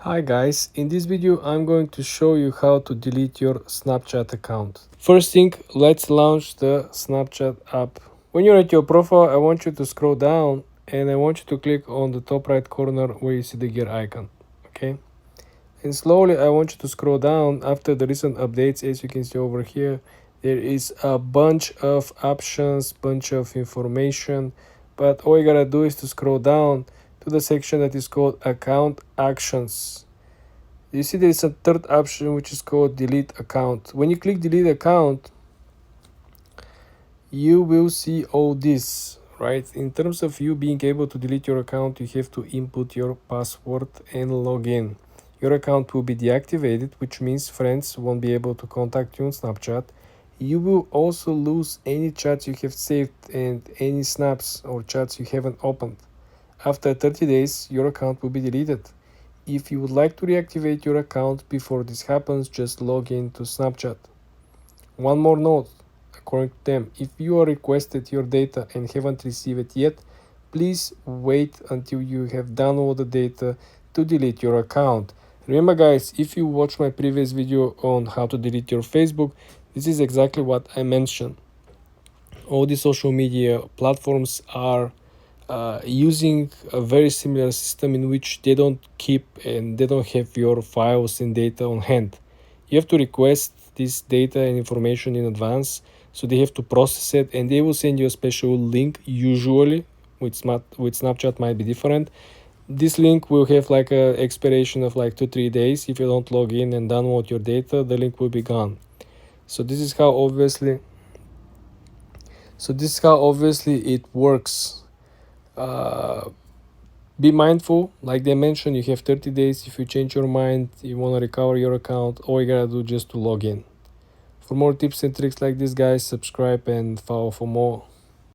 Hi guys, in this video I'm going to show you how to delete your Snapchat account. First thing, let's launch the Snapchat app. When you're at your profile, I want you to scroll down and I want you to click on the top right corner where you see the gear icon. Okay? And slowly I want you to scroll down after the recent updates. As you can see over here, there is a bunch of options, bunch of information, but all you gotta do is to scroll down to the section that is called account actions. You see there is a third option which is called delete account. When you click delete account, you will see all this, right? In terms of you being able to delete your account, you have to input your password and log in. Your account will be deactivated, which means friends won't be able to contact you on Snapchat. You will also lose any chats you have saved and any snaps or chats you haven't opened. After 30 days, your account will be deleted. If you would like to reactivate your account before this happens, just log in to Snapchat. One more note, according to them, if you are requested your data and haven't received it yet, please wait until you have downloaded data to delete your account. Remember guys, if you watched my previous video on how to delete your Facebook, this is exactly what I mentioned. All the social media platforms are using a very similar system in which they don't keep and they don't have your files and data on hand. You have to request this data and information in advance, so they have to process it and they will send you a special link. Usually with Snapchat might be different. This link will have like a expiration of like 2-3 days. If you don't log in and download your data, the link will be gone. So this is how obviously it works. Be mindful, like they mentioned, you have 30 days. If you change your mind, you want to recover your account, all you gotta do just to log in. For more tips and tricks like this, guys, subscribe and follow for more.